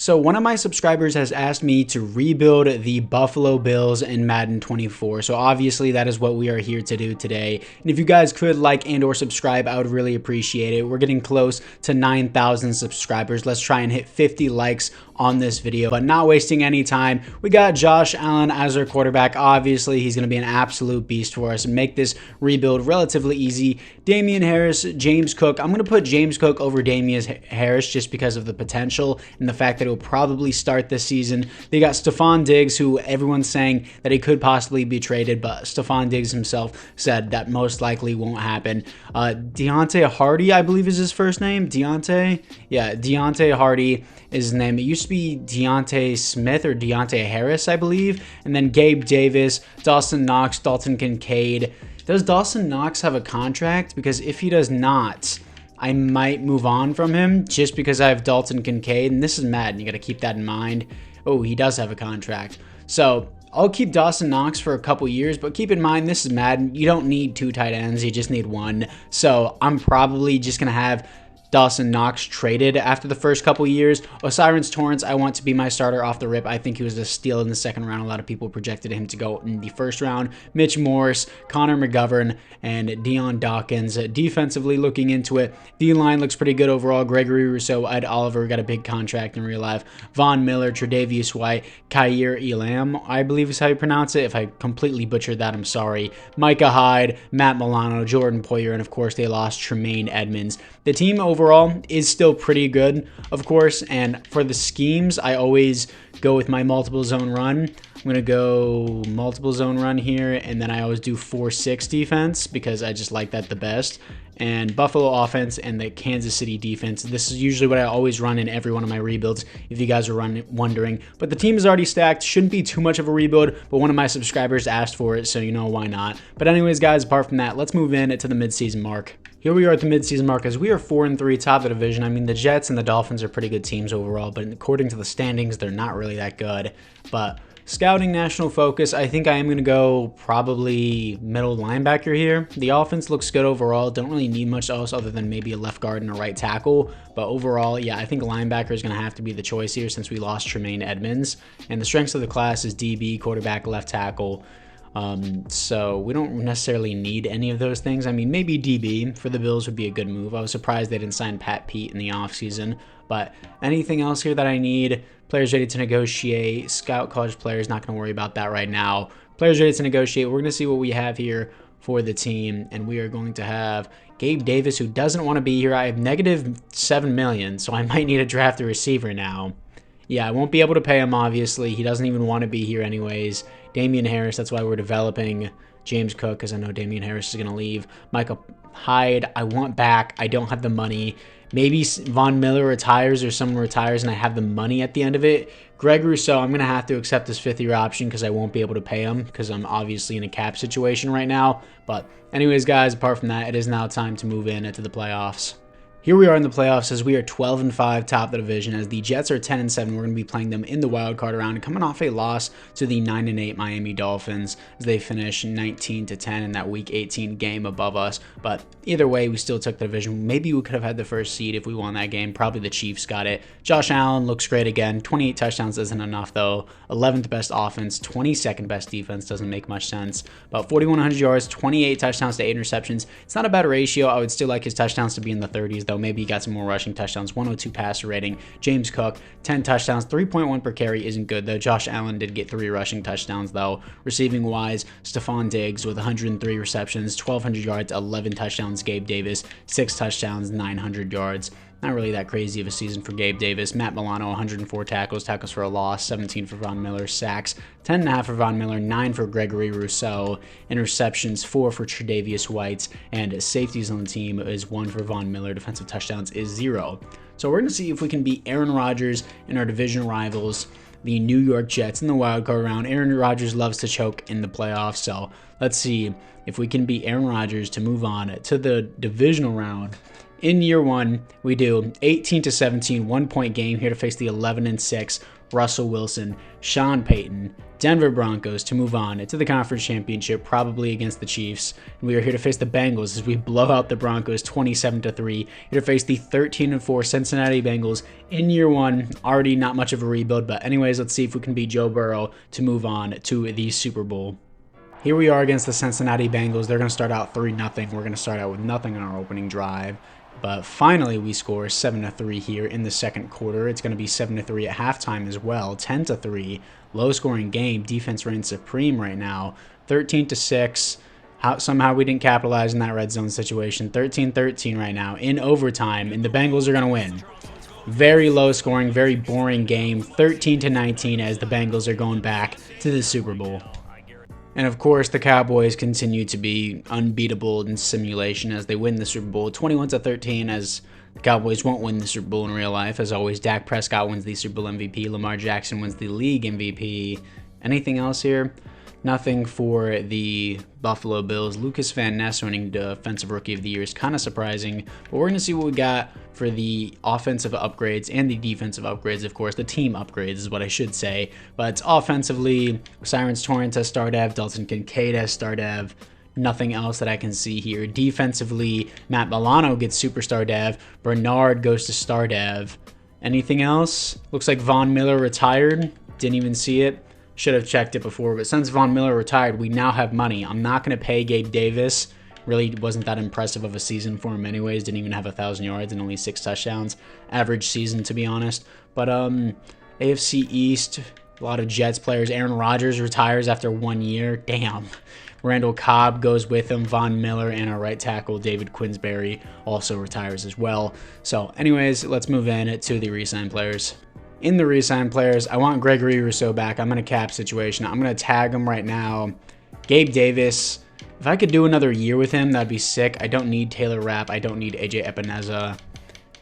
So one of my subscribers has asked me to rebuild the Buffalo Bills in Madden 24. So obviously that is what we are here to do today. And if you guys could like and or subscribe, I would really appreciate it. We're getting close to 9,000 subscribers. Let's try and hit 50 likes on this video, but not wasting any time. We got Josh Allen as our quarterback. Obviously he's going to be an absolute beast for us and make this rebuild relatively easy. Damian Harris, James Cook. I'm going to put James Cook over Damian Harris just because of the potential and the fact that he'll probably start this season. They got Stephon Diggs, who everyone's saying that he could possibly be traded, but Stephon Diggs himself said that most likely won't happen. Deontay Hardy, I believe is his first name. Deontay? Yeah, Deontay Hardy is his name. It used to be Deontay Smith or Deontay Harris, I believe. And then Gabe Davis, Dawson Knox, Dalton Kincaid. Does Dawson Knox have a contract? Because if he does not, I might move on from him just because I have Dalton Kincaid. And this is Madden. You got to keep that in mind. Oh, he does have a contract. So I'll keep Dawson Knox for a couple years, but keep in mind, this is Madden. You don't need 2 tight ends. You just need 1. So I'm probably just going to have Dawson Knox traded after the first couple years. O'Cyrus Torrence, I want to be my starter off the rip. I think he was a steal in the second round. A lot of people projected him to go in the first round. Mitch Morse, Connor McGovern, and Dion Dawkins. Defensively, looking into it, D-line looks pretty good overall. Gregory Rousseau, Ed Oliver got a big contract in real life. Von Miller, Tre'Davious White, Khair Elam, I believe is how you pronounce it. If I completely butchered that, I'm sorry. Micah Hyde, Matt Milano, Jordan Poyer, and of course they lost Tremaine Edmonds. The team overall is still pretty good, of course, and for the schemes, I always go with my multiple zone run. I'm going to go multiple zone run here, and then I always do 4-6 defense because I just like that the best. And Buffalo offense and the Kansas City defense. This is usually what I always run in every one of my rebuilds, if you guys are wondering. But the team is already stacked. Shouldn't be too much of a rebuild, but one of my subscribers asked for it, so you know why not. But anyways, guys, apart from that, let's move in to the midseason mark. Here we are at the midseason mark as we are 4-3 top of the division. I mean, the Jets and the Dolphins are pretty good teams overall, but according to the standings, they're not really that good. But scouting national focus, I think I am going to go probably middle linebacker here. The offense looks good overall. Don't really need much else other than maybe a left guard and a right tackle. But overall, yeah, I think linebacker is going to have to be the choice here since we lost Tremaine Edmonds. And the strengths of the class is DB, quarterback, left tackle. So we don't necessarily need any of those things. I mean, maybe DB for the Bills would be a good move. I was surprised they didn't sign Pat Pete in the offseason. But anything else here that I need? Players ready to negotiate. Scout college players, not going to worry about that right now. Players ready to negotiate. We're going to see what we have here for the team. And we are going to have Gabe Davis, who doesn't want to be here. I have negative $7 million, so I might need to draft a receiver now. Yeah, I won't be able to pay him, obviously. He doesn't even want to be here anyways. Damian Harris, that's why we're developing James Cook, because I know Damian Harris is going to leave. Micah Hyde, I want back. I don't have the money. Maybe Von Miller retires or someone retires and I have the money at the end of it. Greg Rousseau, I'm going to have to accept this 5th-year option because I won't be able to pay him because I'm obviously in a cap situation right now. But anyways, guys, apart from that, it is now time to move into the playoffs. Here we are in the playoffs as we are 12-5 top of the division as the Jets are 10-7. We're going to be playing them in the wild card round, coming off a loss to the 9-8 Miami Dolphins as they finish 19-10 in that Week 18 game above us. But either way, we still took the division. Maybe we could have had the first seed if we won that game. Probably the Chiefs got it. Josh Allen looks great again. 28 touchdowns isn't enough though. 11th best offense, 22nd best defense doesn't make much sense. About 4,100 yards, 28 touchdowns to 8 interceptions. It's not a bad ratio. I would still like his touchdowns to be in the 30s though. Maybe he got some more rushing touchdowns. 102 passer rating. James Cook, 10 touchdowns. 3.1 per carry isn't good though. Josh Allen did get 3 rushing touchdowns though. Receiving wise, Stephon Diggs with 103 receptions, 1,200 yards, 11 touchdowns. Gabe Davis, 6 touchdowns, 900 yards. Not really that crazy of a season for Gabe Davis. Matt Milano, 104 tackles for a loss, 17 for Von Miller. Sacks, 10.5 for Von Miller, 9 for Gregory Rousseau. Interceptions, 4 for Tre'Davious White. And safeties on the team is 1 for Von Miller. Defensive touchdowns is 0. So we're going to see if we can beat Aaron Rodgers and our division rivals, the New York Jets, in the wildcard round. Aaron Rodgers loves to choke in the playoffs, so let's see if we can beat Aaron Rodgers to move on to the divisional round. In year 1, we do 18-17, 1-point game here to face the 11-6 Russell Wilson, Sean Payton, Denver Broncos to move on to the conference championship, probably against the Chiefs. And we are here to face the Bengals as we blow out the Broncos 27-3. Here to face the 13-4 Cincinnati Bengals in year one. Already not much of a rebuild, but anyways, let's see if we can beat Joe Burrow to move on to the Super Bowl. Here we are against the Cincinnati Bengals. They're going to start out 3-0. We're going to start out with nothing on our opening drive. But finally, we score 7-3 here in the second quarter. It's going to be 7-3 at halftime as well. 10-3. Low-scoring game. Defense reigns supreme right now. 13-6. Somehow we didn't capitalize in that red zone situation. 13-13 right now in overtime, and the Bengals are going to win. Very low-scoring, very boring game. 13-19 as the Bengals are going back to the Super Bowl. And of course, the Cowboys continue to be unbeatable in simulation as they win the Super Bowl 21-13, as the Cowboys won't win the Super Bowl in real life. As always, Dak Prescott wins the Super Bowl MVP. Lamar Jackson wins the league MVP. Anything else here? Nothing for the Buffalo Bills. Lucas Van Ness winning Defensive Rookie of the Year is kind of surprising, but we're going to see what we got for the offensive upgrades and the defensive upgrades, of course. The team upgrades is what I should say. But offensively, Sirens Torrance has star dev, Dalton Kincaid has star dev. Nothing else that I can see here. Defensively, Matt Milano gets superstar dev. Bernard goes to star dev. Anything else? Looks like Von Miller retired. Didn't even see it. Should have checked it before, but since Von Miller retired, we now have money. I'm not going to pay Gabe Davis. Really wasn't that impressive of a season for him anyways. Didn't even have 1,000 yards and only 6 touchdowns. Average season, to be honest. But AFC East, a lot of Jets players. Aaron Rodgers retires after 1 year. Damn. Randall Cobb goes with him. Von Miller and our right tackle, David Quinsbury, also retires as well. So anyways, let's move in to the re-sign players. In the re-sign players, I want Gregory Rousseau back. I'm in a cap situation. I'm going to tag him right now. Gabe Davis, if I could do another year with him, that'd be sick. I don't need Taylor Rapp. I don't need AJ Epineza.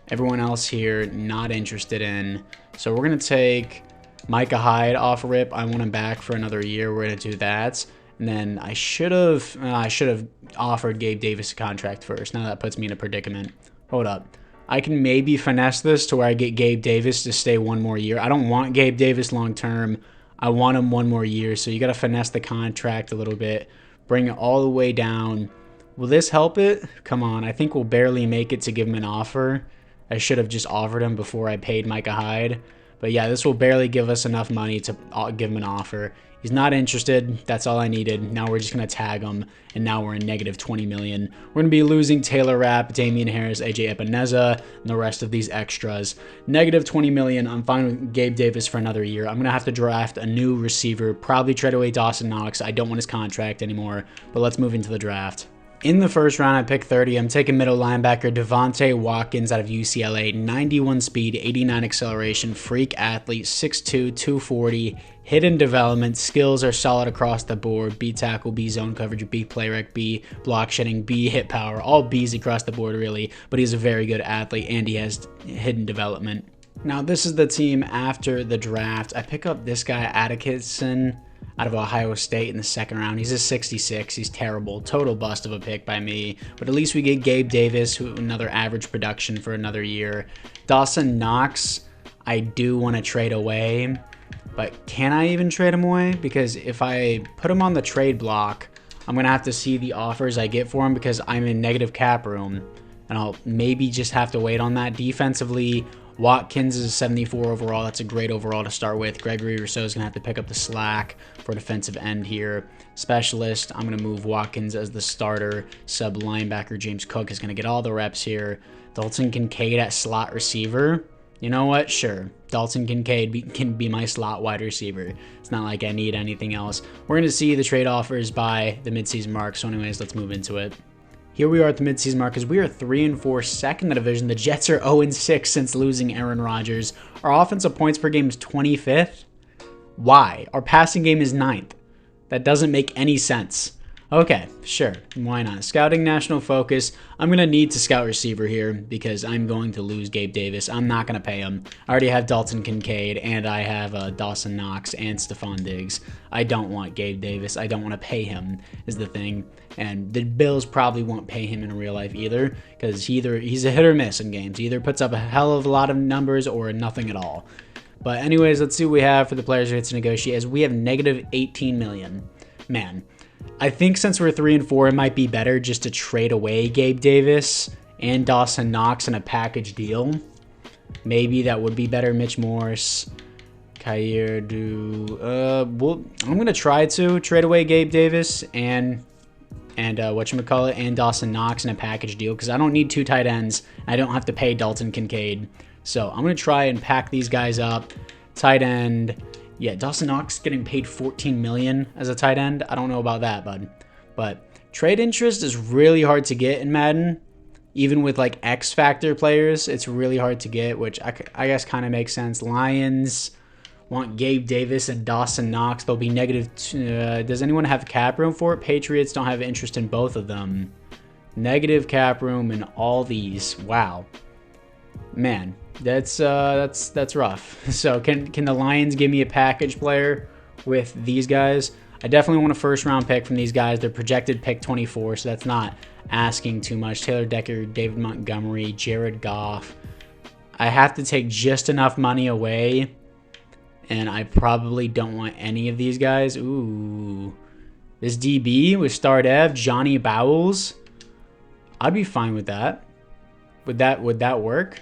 Everyone else here, not interested in. So we're going to take Micah Hyde off rip. I want him back for another year. We're going to do that. And then I should have offered Gabe Davis a contract first. Now that puts me in a predicament. Hold up. I can maybe finesse this to where I get Gabe Davis to stay 1 more year. I don't want Gabe Davis long term. I want him 1 more year. So you got to finesse the contract a little bit. Bring it all the way down. Will this help it? Come on. I think we'll barely make it to give him an offer. I should have just offered him before I paid Micah Hyde. But yeah, this will barely give us enough money to give him an offer. He's not interested. That's all I needed. Now we're just going to tag him, and now we're in negative 20 million. We're going to be losing Taylor Rapp, Damian Harris, AJ Epineza, and the rest of these extras. Negative 20 million. I'm fine with Gabe Davis for another year. I'm going to have to draft a new receiver, probably trade away Dawson Knox. I don't want his contract anymore, but let's move into the draft. In the first round, I pick 30. I'm taking middle linebacker Devontae Watkins out of UCLA. 91 speed, 89 acceleration, freak athlete, 6'2", 240. Hidden development, skills are solid across the board. B tackle, B zone coverage, B play rec, B block shedding, B hit power. All B's across the board, really. But he's a very good athlete, and he has hidden development. Now, this is the team after the draft. I pick up this guy, Atkinson, out of Ohio State in the second round. He's a 66. He's terrible. Total bust of a pick by me. But at least we get Gabe Davis, another average production for another year. Dawson Knox, I do want to trade away. But can I even trade him away? Because if I put him on the trade block, I'm going to have to see the offers I get for him because I'm in negative cap room. And I'll maybe just have to wait on that. Defensively, Watkins is a 74 overall. That's a great overall to start with. Gregory Rousseau is going to have to pick up the slack for defensive end here. Specialist, I'm going to move Watkins as the starter. Sub linebacker James Cook is going to get all the reps here. Dalton Kincaid at slot receiver. You know what? Sure. Dalton Kincaid can be my slot wide receiver. It's not like I need anything else. We're going to see the trade offers by the midseason mark. So anyways, let's move into it. Here we are at the midseason mark as we are 3-4, second in the division. The Jets are 0-6 since losing Aaron Rodgers. Our offensive points per game is 25th. Why? Our passing game is 9th. That doesn't make any sense. Okay, sure. Why not? Scouting national focus. I'm going to need to scout receiver here because I'm going to lose Gabe Davis. I'm not going to pay him. I already have Dalton Kincaid, and I have Dawson Knox and Stephon Diggs. I don't want Gabe Davis. I don't want to pay him is the thing. And the Bills probably won't pay him in real life either because he's a hit or miss in games. He either puts up a hell of a lot of numbers or nothing at all. But anyways, let's see what we have for the players we get to negotiate. As we have negative 18 million. Man, I think since we're 3-4, it might be better just to trade away Gabe Davis and Dawson Knox in a package deal. Maybe that would be better. Mitch Morse, Kyer, I'm gonna try to trade away Gabe Davis and whatchamacallit, and Dawson Knox in a package deal, because I don't need 2 tight ends. I don't have to pay Dalton Kincaid. So I'm going to try and pack these guys up. Tight end. Yeah, Dawson Knox getting paid $14 million as a tight end. I don't know about that, bud. But trade interest is really hard to get in Madden. Even with like X Factor players, it's really hard to get, which I guess kind of makes sense. Lions want Gabe Davis and Dawson Knox. They'll be negative. Does anyone have cap room for it? Patriots don't have interest in both of them. Negative cap room in all these. Wow, man, that's rough. So can the Lions give me a package player with these guys? I definitely want a first-round pick from these guys. They're projected pick 24, so that's not asking too much. Taylor Decker, David Montgomery, Jared Goff. I have to take just enough money away, and I probably don't want any of these guys. Ooh. This DB with Star Dev, Johnny Bowles. I'd be fine with that. Would that work?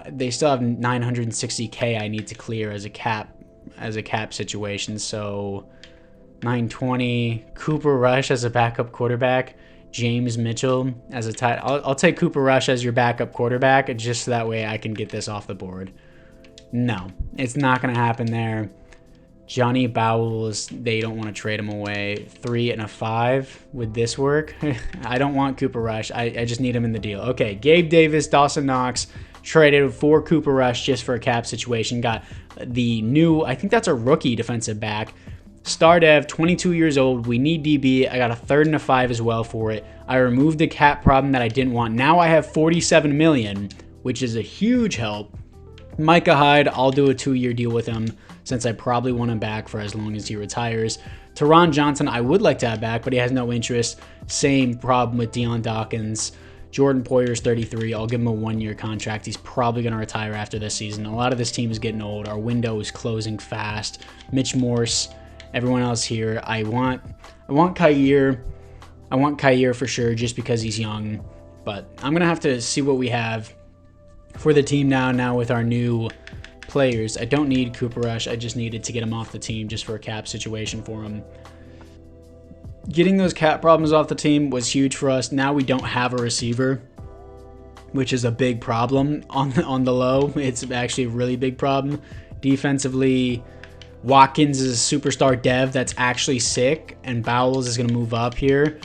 They still have 960K I need to clear as a cap situation. So 920. Cooper Rush as a backup quarterback. James Mitchell as a tight. I'll take Cooper Rush as your backup quarterback, just so that way I can get this off the board. No, it's not going to happen there. Johnny Bowles, they don't want to trade him away. 3 and a 5. Would this work? I don't want Cooper Rush. I just need him in the deal. Okay, Gabe Davis, Dawson Knox, traded for Cooper Rush just for a cap situation. Got the new, I think that's a rookie defensive back. Star Dev, 22 years old. We need DB. I got a 3rd and a 5 as well for it. I removed the cap problem that I didn't want. Now I have 47 million, which is a huge help. Micah Hyde, I'll do a 2-year deal with him since I probably want him back for as long as he retires. Teron Johnson, I would like to have back, but he has no interest. Same problem with Deion Dawkins. Jordan Poyer's 33. I'll give him a 1-year contract. He's probably going to retire after this season. A lot of this team is getting old. Our window is closing fast. Mitch Morse, everyone else here. I want Kyer. I want Kyer for sure just because he's young. But I'm going to have to see what we have for the team now with our new players. I don't need Cooper Rush. I just needed to get him off the team just for a cap situation for him. Getting those cap problems off the team was huge for us. Now we don't have a receiver, which is a big problem on the low. It's actually a really big problem. Defensively, Watkins is a superstar dev that's actually sick, and Bowles is going to move up here.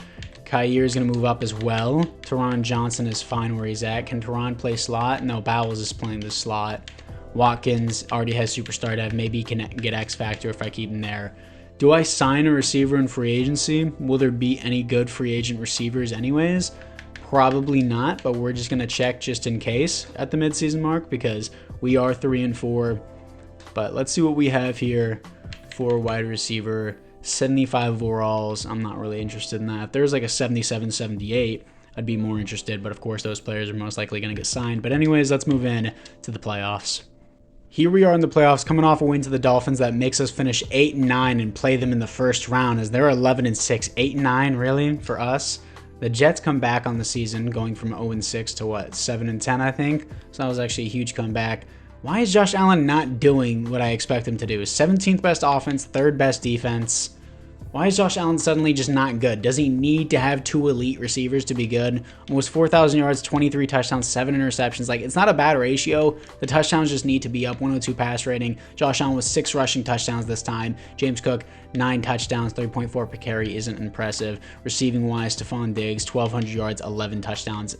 Kyer is going to move up as well. Teron Johnson is fine where he's at. Can Teron play slot? No, Bowles is playing the slot. Watkins already has superstar dev. Maybe he can get X Factor if I keep him there. Do I sign a receiver in free agency? Will there be any good free agent receivers anyways? Probably not, but we're just going to check just in case at the midseason mark because we are 3-4. But let's see what we have here for wide receiver. 75 overalls. I'm not really interested in that. If there's like a 77, 78, I'd be more interested. But of course, those players are most likely going to get signed. But anyways, let's move in to the playoffs. Here we are in the playoffs, coming off a win to the Dolphins that makes us finish 8-9 and play them in the first round as they're 11-6. 8-9, really, for us? The Jets come back on the season, going from 0-6 to what, 7-10, I think? So that was actually a huge comeback. Why is Josh Allen not doing what I expect him to do? 17th best offense, 3rd best defense. Why is Josh Allen suddenly just not good? Does he need to have 2 elite receivers to be good? Almost 4,000 yards, 23 touchdowns, 7 interceptions. Like, it's not a bad ratio. The touchdowns just need to be up. 102 pass rating. Josh Allen with 6 rushing touchdowns this time. James Cook, 9 touchdowns, 3.4 per carry isn't impressive. Receiving wise, Stephon Diggs, 1,200 yards, 11 touchdowns.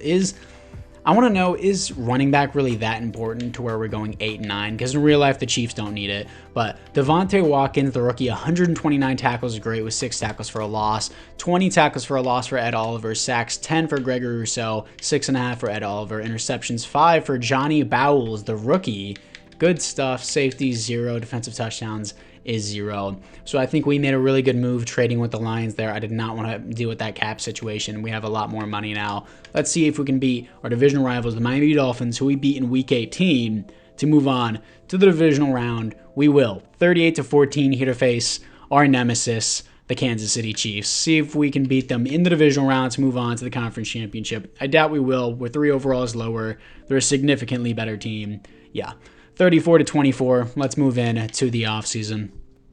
I want to know, is running back really that important to where we're going 8-9? Because in real life, the Chiefs don't need it. But Devontae Watkins, the rookie, 129 tackles is great with 6 tackles for a loss. 20 tackles for a loss for Ed Oliver. Sacks 10 for Gregory Rousseau. 6.5 for Ed Oliver. Interceptions 5 for Johnny Bowles, the rookie. Good stuff. Safety 0. Defensive touchdowns is 0. So I think we made a really good move trading with the Lions there. I did not want to deal with that cap situation. We have a lot more money now. Let's see if we can beat our division rivals, the Miami Dolphins, who we beat in Week 18, to move on to the divisional round. We will. 38-14 here to face our nemesis, the Kansas City Chiefs. See if we can beat them in the divisional round to move on to the conference championship. I doubt we will. We're 3 overalls lower. They're a significantly better team. Yeah, 34-24. Let's move in to the offseason.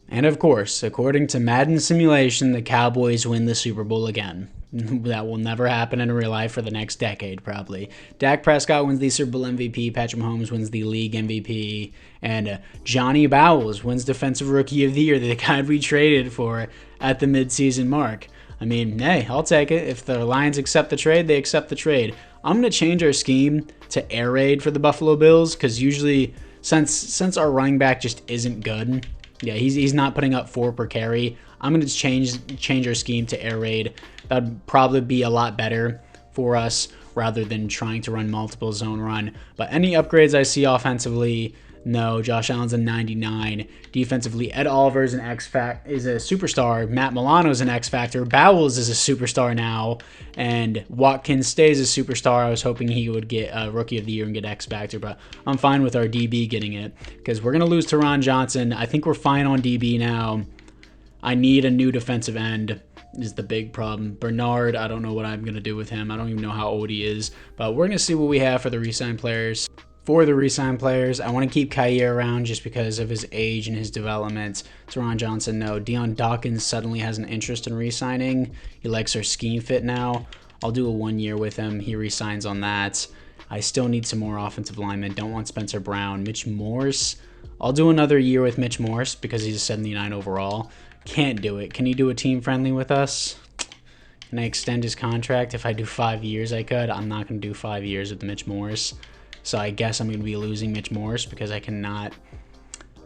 And of course, according to Madden simulation, the Cowboys win the Super Bowl again. That will never happen in real life for the next decade, probably. Dak Prescott wins the Super Bowl MVP, Patrick Mahomes wins the league MVP, and Johnny Bowles wins Defensive Rookie of the Year, the guy we traded for at the midseason mark. I mean, hey, I'll take it. If the Lions accept the trade, they accept the trade. I'm going to change our scheme to air raid for the Buffalo Bills, because usually, since our running back just isn't good, yeah, he's not putting up 4 per carry, I'm going to change our scheme to air raid. That would probably be a lot better for us rather than trying to run multiple zone run. But any upgrades I see offensively, no. Josh Allen's a 99. Defensively, Ed Oliver's an is a superstar. Matt Milano's an X Factor. Bowles is a superstar now. And Watkins stays a superstar. I was hoping he would get Rookie of the Year and get X Factor, but I'm fine with our DB getting it because we're going to lose to Ron Johnson. I think we're fine on DB now. I need a new defensive end is the big problem. Bernard, I don't know what I'm going to do with him. I don't even know how old he is, but we're going to see what we have for the re-sign players. For the re-sign players, I want to keep Kyer around just because of his age and his development. Teron Johnson, no. Deion Dawkins suddenly has an interest in re-signing. He likes our scheme fit now. I'll do a 1 year with him. He re-signs on that. I still need some more offensive linemen. Don't want Spencer Brown. Mitch Morse. I'll do another year with Mitch Morse because he's a 79 overall. Can't do it. Can he do a team friendly with us? Can I extend his contract? If I do 5 years, I could. I'm not going to do 5 years with Mitch Morse. So I guess I'm going to be losing Mitch Morse because I cannot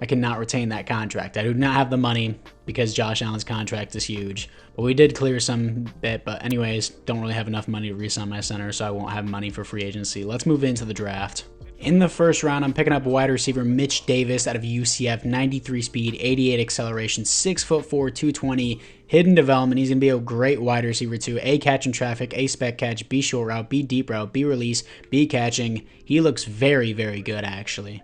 retain that contract. I do not have the money because Josh Allen's contract is huge. But we did clear some bit. But anyways, don't really have enough money to re-sign my center, so I won't have money for free agency. Let's move into the draft. In the first round, I'm picking up wide receiver Mitch Davis out of UCF, 93 speed, 88 acceleration, 6'4", 220, hidden development. He's going to be a great wide receiver too. A, catch in traffic, A, spec catch, B, short route, B, deep route, B, release, B, catching. He looks very, very good actually.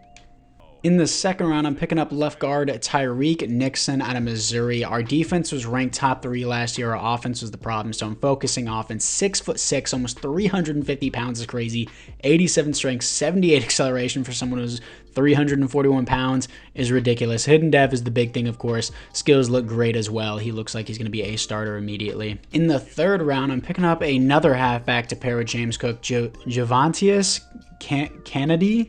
In the second round, I'm picking up left guard Tyreek Nixon out of Missouri. Our defense was ranked top 3 last year. Our offense was the problem, so I'm focusing offense. 6'6", almost 350 pounds is crazy. 87 strength, 78 acceleration for someone who's 341 pounds is ridiculous. Hidden dev is the big thing, of course. Skills look great as well. He looks like he's going to be a starter immediately. In the third round, I'm picking up another halfback to pair with James Cook, Javantius Kennedy.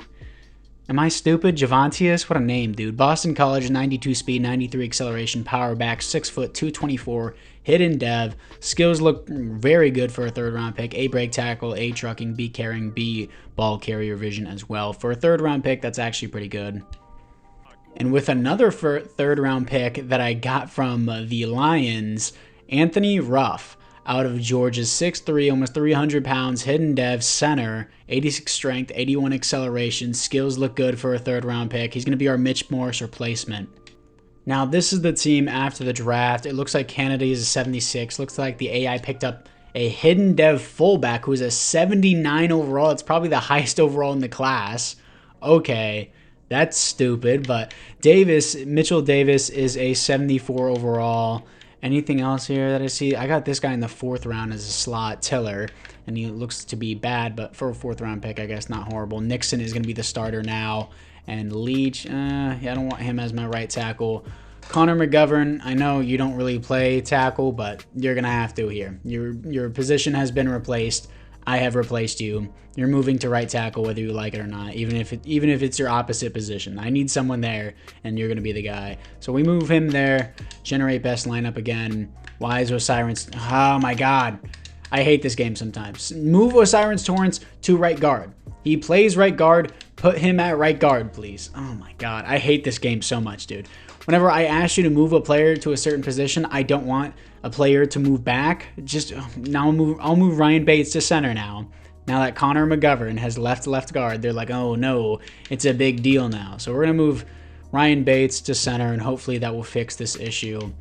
Am I stupid? Javantius? What a name, dude. Boston College, 92 speed, 93 acceleration, power back, 6', 224, hidden dev. Skills look very good for a third round pick. A, break tackle, A, trucking, B, carrying, B, ball carrier vision as well. For a third round pick, that's actually pretty good. And with another third round pick that I got from the Lions, Anthony Ruff out of Georgia's 6'3", almost 300 pounds, hidden dev, center, 86 strength, 81 acceleration. Skills look good for a third round pick. He's going to be our Mitch Morse replacement. Now, this is the team after the draft. It looks like Kennedy is a 76. Looks like the AI picked up a hidden dev fullback who's a 79 overall. It's probably the highest overall in the class. Okay, that's stupid, but Mitchell Davis is a 74 overall. Anything else here that I see? I got this guy in the 4th round as a slot, Tiller, and he looks to be bad, but for a 4th round pick, I guess not horrible. Nixon is going to be the starter now, and Leach, yeah, I don't want him as my right tackle. Connor McGovern, I know you don't really play tackle, but you're going to have to here. Your position has been replaced. I have replaced you. You're moving to right tackle whether you like it or not, even if it's your opposite position. I need someone there, and you're going to be the guy. So we move him there, generate best lineup again. Why is Osiris? Oh, my God. I hate this game sometimes. Move Osiris Torrance to right guard. He plays right guard. Put him at right guard, please. Oh, my God. I hate this game so much, dude. Whenever I ask you to move a player to a certain position, I don't want a player to move back. Just now I'll move Ryan Bates to center now. Now that Connor McGovern has left guard, they're like, oh no, it's a big deal now. So we're going to move Ryan Bates to center, and hopefully that will fix this issue.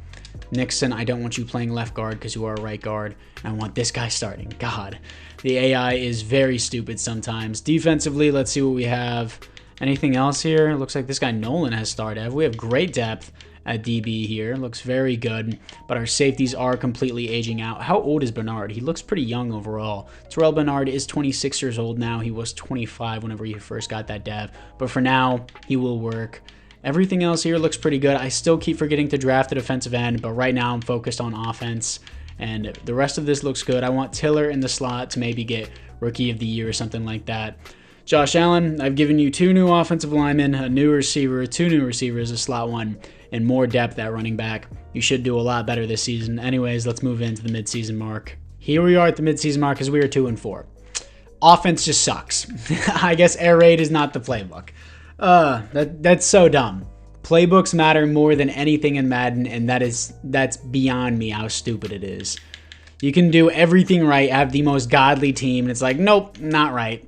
Nixon, I don't want you playing left guard because you are a right guard. And I want this guy starting. God, the AI is very stupid sometimes. Defensively, let's see what we have. Anything else here? Looks like this guy Nolan has star dev. We have great depth at DB here. Looks very good, but our safeties are completely aging out. How old is Bernard? He looks pretty young overall. Terrell Bernard is 26 years old now. He was 25 whenever he first got that dev, but for now, he will work. Everything else here looks pretty good. I still keep forgetting to draft the defensive end, but right now I'm focused on offense, and the rest of this looks good. I want Tiller in the slot to maybe get Rookie of the Year or something like that. Josh Allen, I've given you 2 new offensive linemen, a new receiver, 2 new receivers, a slot one, and more depth at running back. You should do a lot better this season. Anyways, let's move into the midseason mark. Here we are at the midseason mark because we are 2-4. Offense just sucks. I guess air raid is not the playbook. That's so dumb. Playbooks matter more than anything in Madden, and that's beyond me how stupid it is. You can do everything right, have the most godly team, and it's like, nope, not right.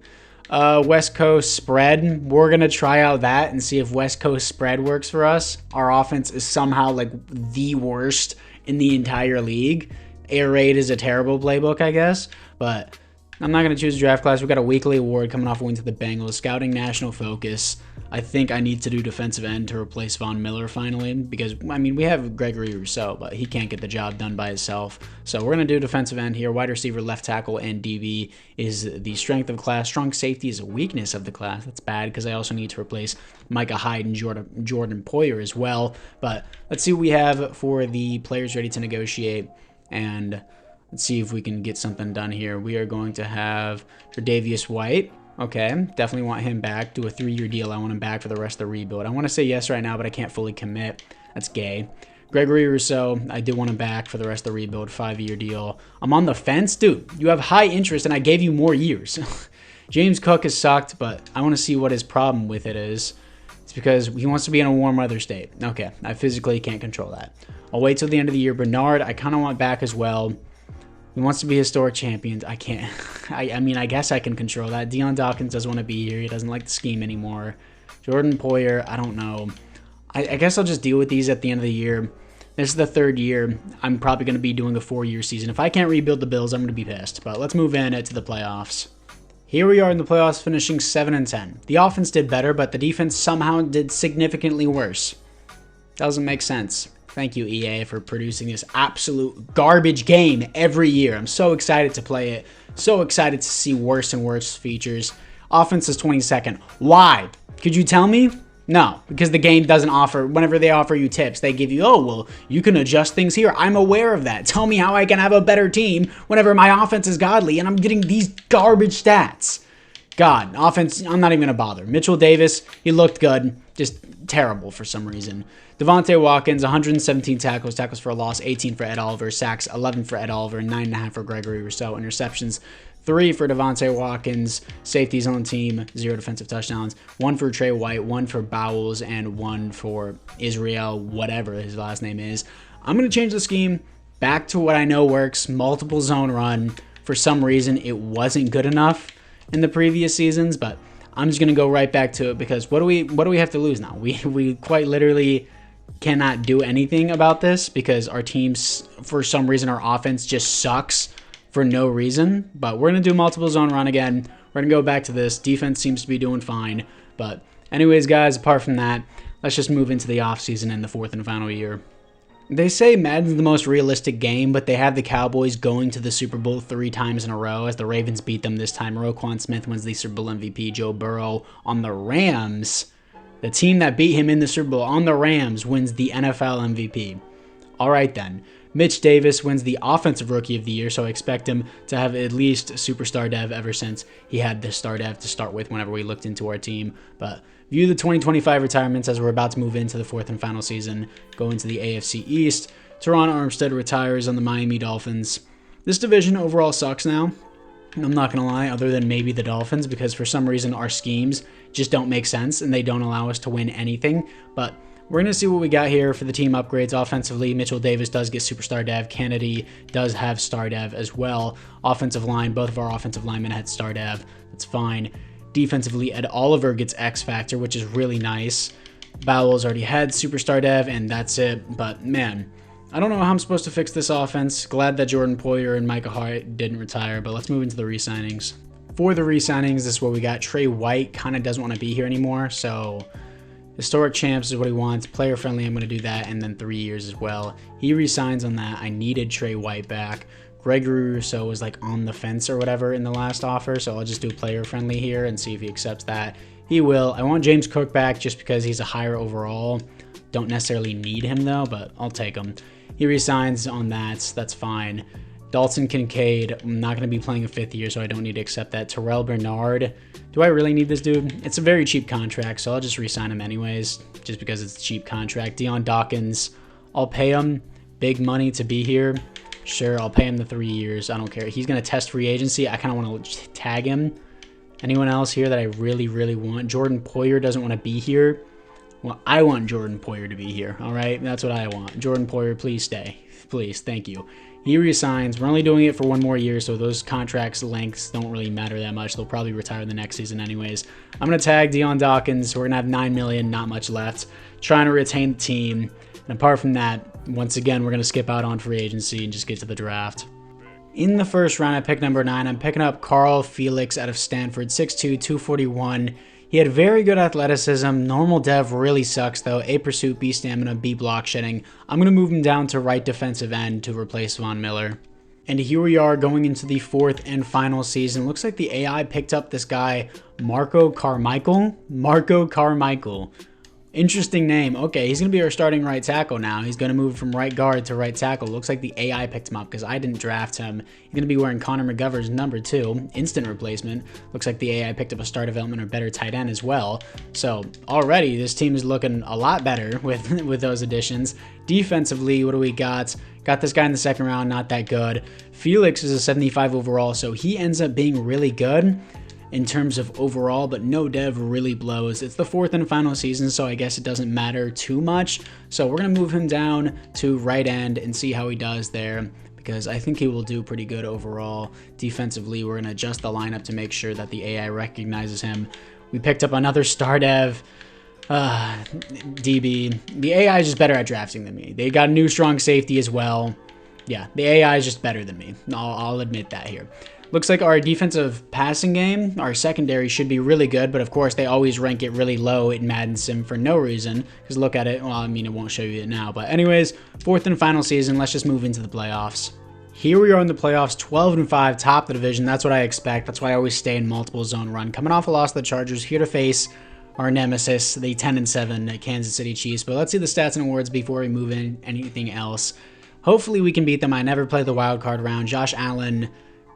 West Coast spread, we're going to try out that and see if West Coast spread works for us. Our offense is somehow like the worst in the entire league. Air raid is a terrible playbook, I guess, but I'm not going to choose a draft class. We've got a weekly award coming off a win to the Bengals. Scouting national focus. I think I need to do defensive end to replace Von Miller finally because, I mean, we have Gregory Rousseau, but he can't get the job done by himself. So we're going to do defensive end here. Wide receiver, left tackle, and DB is the strength of class. Strong safety is a weakness of the class. That's bad because I also need to replace Micah Hyde and Jordan Poyer as well. But let's see what we have for the players ready to negotiate, and let's see if we can get something done here. We are going to have Tre'Davious White. Okay, definitely want him back. Do a 3-year deal. I want him back for the rest of the rebuild. I want to say yes right now, but I can't fully commit. That's gay. Gregory Rousseau, I do want him back for the rest of the rebuild. 5-year deal. I'm on the fence? Dude, you have high interest, and I gave you more years. James Cook has sucked, but I want to see what his problem with it is. It's because he wants to be in a warm weather state. Okay, I physically can't control that. I'll wait till the end of the year. Bernard, I kind of want back as well. He wants to be historic champions. I can't. I mean, I guess I can control that. Deion Dawkins doesn't want to be here. He doesn't like the scheme anymore. Jordan Poyer, I don't know. I guess I'll just deal with these at the end of the year. This is the 3rd year. I'm probably going to be doing a 4-year season. If I can't rebuild the Bills, I'm going to be pissed. But let's move in to the playoffs. Here we are in the playoffs, finishing 7-10. The offense did better, but the defense somehow did significantly worse. Doesn't make sense. Thank you, EA, for producing this absolute garbage game every year. I'm so excited to play it. So excited to see worse and worse features. Offense is 22nd. Why? Could you tell me? No, because the game doesn't offer, whenever they offer you tips, they give you, oh, well, you can adjust things here. I'm aware of that. Tell me how I can have a better team whenever my offense is godly and I'm getting these garbage stats. God, offense, I'm not even going to bother. Mitchell Davis, he looked good, just terrible for some reason. Devontae Watkins, 117 tackles for a loss, 18 for Ed Oliver, sacks, 11 for Ed Oliver, 9.5 for Gregory Rousseau, interceptions, 3 for Devontae Watkins, safeties on the team, 0 defensive touchdowns, 1 for Trey White, 1 for Bowles, and 1 for Israel, whatever his last name is. I'm going to change the scheme back to what I know works, multiple zone run. For some reason, it wasn't good enough in the previous seasons, but I'm just going to go right back to it because what do we have to lose now? We quite literally cannot do anything about this because our teams, for some reason, our offense just sucks for no reason. But we're going to do multiple zone run again. We're going to go back to this. Defense seems to be doing fine. But anyways, guys, apart from that, let's just move into the offseason and the 4th and final year. They say Madden's the most realistic game, but they have the Cowboys going to the Super Bowl 3 times in a row as the Ravens beat them this time. Roquan Smith wins the Super Bowl MVP. Joe Burrow on the Rams, the team that beat him in the Super Bowl on the Rams, wins the NFL MVP. All right then. Mitch Davis wins the Offensive Rookie of the Year, so I expect him to have at least superstar dev ever since he had the star dev to start with whenever we looked into our team. But view the 2025 retirements as we're about to move into the 4th and final season, go into the AFC East. Teron Armstead retires on the Miami Dolphins. This division overall sucks now. I'm not going to lie, other than maybe the Dolphins, because for some reason our schemes just don't make sense and they don't allow us to win anything. But we're going to see what we got here for the team upgrades. Offensively, Mitchell Davis does get superstar dev. Kennedy does have star dev as well. Offensive line, both of our offensive linemen had star dev. That's fine. Defensively, Ed Oliver gets X Factor, which is really nice. Bowles already had superstar dev, and that's it. But, man, I don't know how I'm supposed to fix this offense. Glad that Jordan Poyer and Micah Hyde didn't retire, but let's move into the re-signings. for the re-signings, this is what we got. Trey White kind of doesn't want to be here anymore, so historic champs is what he wants. Player friendly, I'm going to do that, and then 3 years as well. He resigns on that. I needed Trey White back. Gregory Rousseau was like on the fence or whatever in the last offer, so I'll just do player friendly here and see if he accepts that. He will. I want James Cook back just because he's a higher overall. Don't necessarily need him though, but I'll take him. He resigns on that, so that's fine. Dalton Kincaid, I'm not going to be playing a 5th year, so I don't need to accept that. Terrell Bernard, do I really need this dude? It's a very cheap contract, so I'll just re-sign him anyways, just because it's a cheap contract. Dion Dawkins, I'll pay him big money to be here. Sure, I'll pay him the 3 years. I don't care. He's going to test free agency. I kind of want to tag him. Anyone else here that I really, really want? Jordan Poyer doesn't want to be here. Well, I want Jordan Poyer to be here, all right? That's what I want. Jordan Poyer, please stay. Please, thank you. He resigns. We're only doing it for 1 more year, so those contracts lengths don't really matter that much. They'll probably retire the next season anyways. I'm going to tag Dion Dawkins. We're going to have $9 million, not much left. Trying to retain the team. And apart from that, once again, we're going to skip out on free agency and just get to the draft. In the first round, I pick number 9. I'm picking up Carl Felix out of Stanford, 6'2", 241. He had very good athleticism. Normal dev really sucks though. A pursuit, B stamina, B block shedding. I'm going to move him down to right defensive end to replace Von Miller. And here we are going into the 4th and final season. Looks like the AI picked up this guy, Marco Carmichael. Marco Carmichael. Interesting name. Okay, he's going to be our starting right tackle now. He's going to move from right guard to right tackle. Looks like the AI picked him up because I didn't draft him. He's going to be wearing Connor McGovern's number 2, instant replacement. Looks like the AI picked up a star development or better tight end as well. So already this team is looking a lot better with those additions. Defensively, what do we got? Got this guy in the 2nd round, not that good. Felix is a 75 overall, so he ends up being really good in terms of overall, but no dev really blows. It's the 4th and final season, so I guess it doesn't matter too much. So we're going to move him down to right end and see how he does there, because I think he will do pretty good overall. Defensively, we're going to adjust the lineup to make sure that the AI recognizes him. We picked up another star dev. DB. The AI is just better at drafting than me. They got a new strong safety as well. Yeah, the AI is just better than me. I'll admit that here. Looks like our defensive passing game, our secondary should be really good, but of course they always rank it really low in Madden Sim for no reason, because look at it, well, I mean, it won't show you it now, but anyways, 4th and final season, let's just move into the playoffs. Here we are in the playoffs, 12-5, top of the division. That's what I expect. That's why I always stay in multiple zone run. Coming off a loss to the Chargers, here to face our nemesis, the 10-7 Kansas City Chiefs, but let's see the stats and awards before we move in anything else. Hopefully we can beat them. I never played the wild card round. Josh Allen,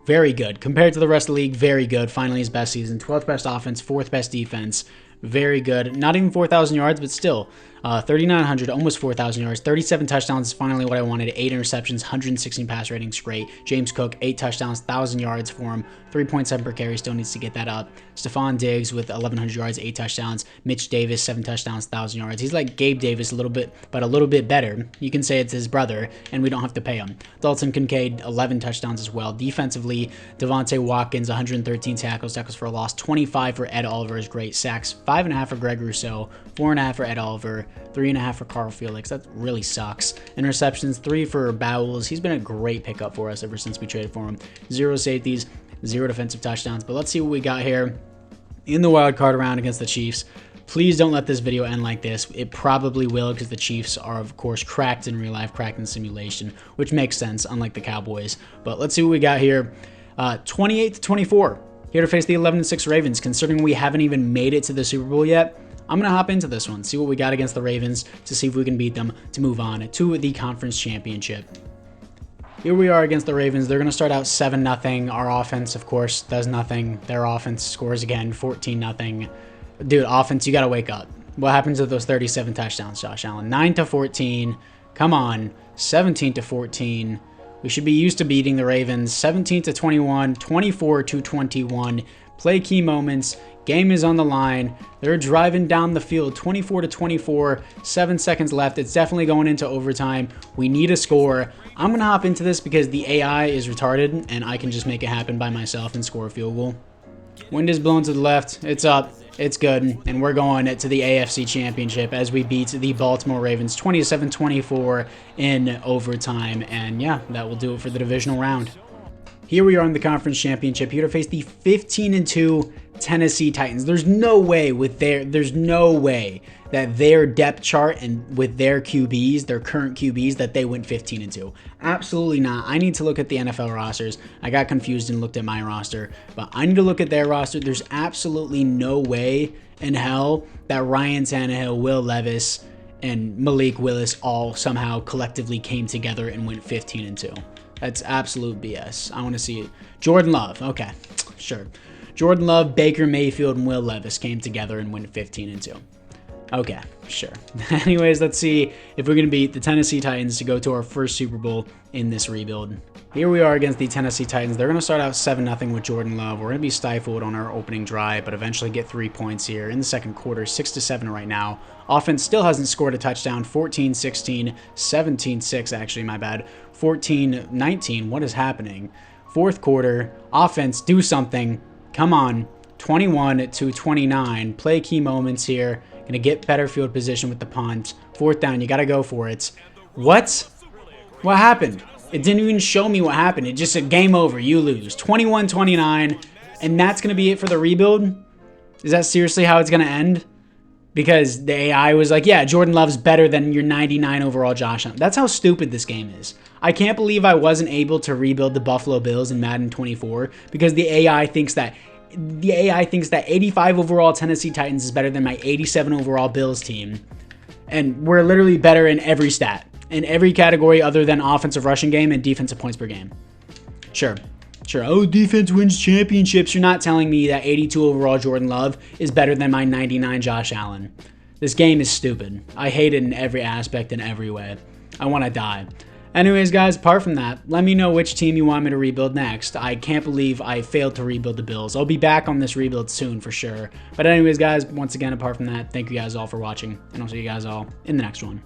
very good. Compared to the rest of the league, very good. Finally his best season. 12th best offense, 4th best defense. Very good. Not even 4,000 yards, but still. 3,900, almost 4,000 yards. 37 touchdowns is finally what I wanted. 8 interceptions, 116 pass ratings, great. James Cook, 8 touchdowns, 1,000 yards for him. 3.7 per carry, still needs to get that up. Stephon Diggs with 1,100 yards, 8 touchdowns. Mitch Davis, 7 touchdowns, 1,000 yards. He's like Gabe Davis a little bit, but a little bit better. You can say it's his brother, and we don't have to pay him. Dalton Kincaid, 11 touchdowns as well. Defensively, Devontae Watkins, 113 tackles for a loss. 25 for Ed Oliver is great. Sacks, 5.5 for Greg Rousseau, 4.5 for Ed Oliver, 3.5 for Carl Felix. That really sucks. Interceptions, 3 for Bowles. He's been a great pickup for us ever since we traded for him. 0 safeties, 0 defensive touchdowns. But let's see what we got here in the wild card round against the Chiefs. Please don't let this video end like this. It probably will, because the Chiefs are, of course, cracked in real life, cracked in simulation, which makes sense, unlike the Cowboys. But let's see what we got here. 28-24. Here to face the 11-6 Ravens. Considering we haven't even made it to the Super Bowl yet, I'm going to hop into this one, see what we got against the Ravens to see if we can beat them to move on to the conference championship. Here we are against the Ravens. They're going to start out 7-0. Our offense, of course, does nothing. Their offense scores again, 14-0. Dude, offense, you got to wake up. What happens to those 37 touchdowns, Josh Allen? 9-14. Come on. 17-14. We should be used to beating the Ravens. 17-21. 24-21. Play key moments. Game is on the line. They're driving down the field, 24-24, 7 seconds left. It's definitely going into overtime. We need a score. I'm going to hop into this because the AI is retarded, and I can just make it happen by myself and score a field goal. Wind is blowing to the left. It's up. It's good. And we're going to the AFC Championship as we beat the Baltimore Ravens 27-24 in overtime. And yeah, that will do it for the divisional round. here we are in the conference championship, here to face the 15-2 Tennessee Titans. There's no way that their depth chart and with their QBs, their current QBs, that they went 15-2. Absolutely not. I need to look at the NFL rosters. I got confused and looked at my roster, but I need to look at their roster. There's absolutely no way in hell that Ryan Tannehill, Will Levis, and Malik Willis all somehow collectively came together and went 15-2. That's absolute BS. I want to see it. Jordan Love. Okay, sure. Jordan Love, Baker Mayfield, and Will Levis came together and went 15-2. Okay, sure. Anyways, let's see if we're going to beat the Tennessee Titans to go to our first Super Bowl in this rebuild. Here we are against the Tennessee Titans. They're going to start out 7-0 with Jordan Love. We're going to be stifled on our opening drive, but eventually get 3 points here in the second quarter, 6-7 right now. Offense still hasn't scored a touchdown, 14-16, 17-6 actually, my bad, 14-19. What is happening? Fourth quarter, offense, do something. Come on, 21-29. Play key moments here. Going to get better field position with the punt. Fourth down, you got to go for it. What? What happened? It didn't even show me what happened. It just said game over, you lose. 21-29, and that's going to be it for the rebuild? Is that seriously how it's going to end? Because the AI was like, yeah, Jordan Love's better than your 99 overall Josh Allen. That's how stupid this game is. I can't believe I wasn't able to rebuild the Buffalo Bills in Madden 24 because the AI thinks that 85 overall Tennessee Titans is better than my 87 overall Bills team. And we're literally better in every stat, in every category other than offensive rushing game and defensive points per game. Sure. Oh, defense wins championships. You're not telling me that 82 overall Jordan Love is better than my 99 Josh Allen. This game is stupid. I hate it in every aspect, in every way. I want to die. Anyways, guys, apart from that, let me know which team you want me to rebuild next. I can't believe I failed to rebuild the Bills. I'll be back on this rebuild soon for sure. But anyways, guys, once again, apart from that, thank you guys all for watching, and I'll see you guys all in the next one.